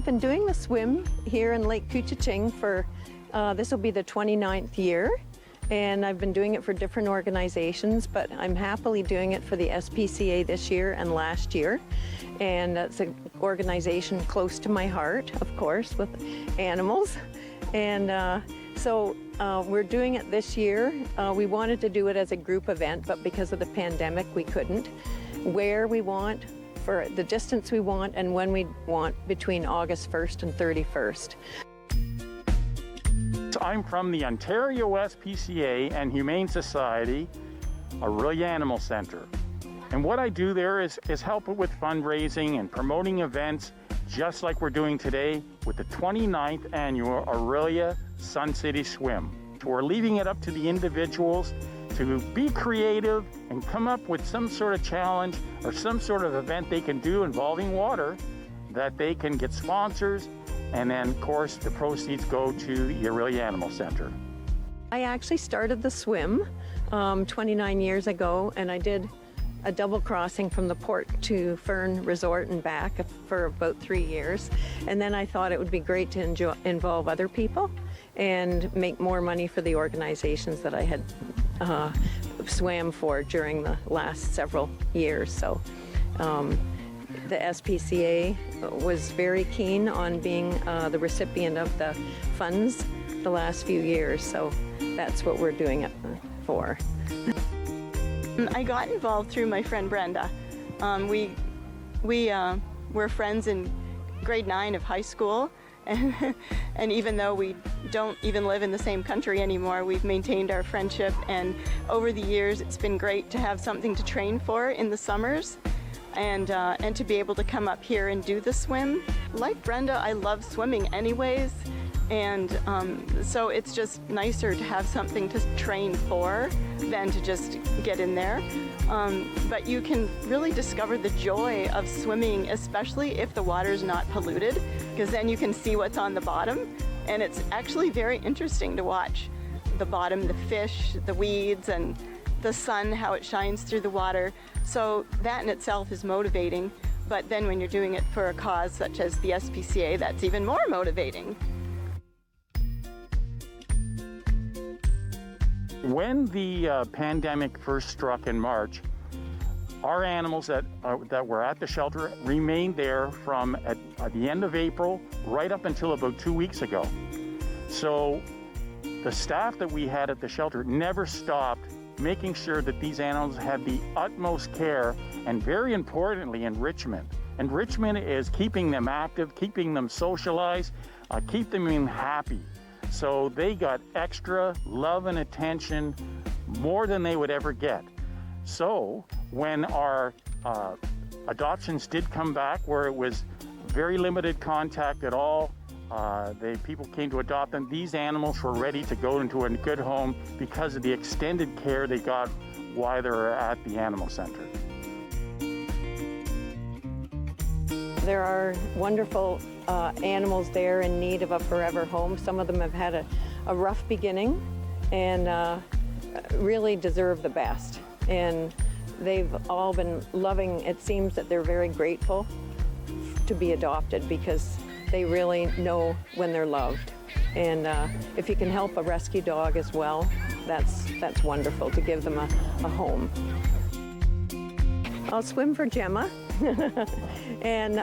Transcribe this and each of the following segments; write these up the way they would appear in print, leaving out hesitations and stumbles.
I've been doing the swim here in Lake Couchiching for, this will be the 29th year. And I've been doing it for different organizations, but I'm happily doing it for the SPCA this year and last year. And it's an organization close to my heart, of course, with animals. And so we're doing it this year. We wanted to do it as a group event, but because of the pandemic, we couldn't. Where we want, for the distance we want, and when we want, between August 1st and 31st. I'm from the Ontario SPCA and Humane Society, Orillia Animal Centre. And what I do there is help with fundraising and promoting events, just like we're doing today with the 29th annual Orillia Sun City Swim. So we're leaving it up to the individuals to be creative and come up with some sort of challenge or some sort of event they can do involving water that they can get sponsors, and then of course the proceeds go to the Orillia Animal Centre. I actually started the swim 29 years ago, and I did a double crossing from the port to Fern Resort and back for about 3 years. And then I thought it would be great to involve other people and make more money for the organizations that I had swam for during the last several years. So the SPCA was very keen on being the recipient of the funds the last few years. So that's what we're doing it for. I got involved through my friend Brenda. We were friends in grade 9 of high school, and even though we don't even live in the same country anymore, we've maintained our friendship, and over the years it's been great to have something to train for in the summers and to be able to come up here and do the swim. Like Brenda, I love swimming anyways, and so it's just nicer to have something to train for than to just get in there. But you can really discover the joy of swimming, especially if the water's not polluted, because then you can see what's on the bottom, and it's actually very interesting to watch the bottom, the fish, the weeds, and the sun, how it shines through the water. So that in itself is motivating, but then when you're doing it for a cause such as the SPCA, that's even more motivating. When the pandemic first struck in March, our animals that were at the shelter remained there from at the end of April right up until about 2 weeks ago. So the staff that we had at the shelter never stopped making sure that these animals had the utmost care, and very importantly, enrichment. Enrichment is keeping them active, keeping them socialized, keep them happy. So they got extra love and attention, more than they would ever get. So when our adoptions did come back, where it was very limited contact at all, people came to adopt them, these animals were ready to go into a good home because of the extended care they got while they were at the animal center. There are wonderful animals there in need of a forever home. Some of them have had a rough beginning and really deserve the best. And they've all been loving. It seems that they're very grateful to be adopted because they really know when they're loved. And if you can help a rescue dog as well, that's wonderful, to give them a home. I'll swim for Gemma. And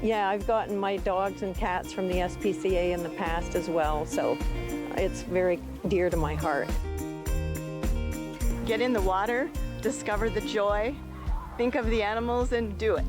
yeah, I've gotten my dogs and cats from the SPCA in the past as well, so it's very dear to my heart. Get in the water, discover the joy, think of the animals, and do it.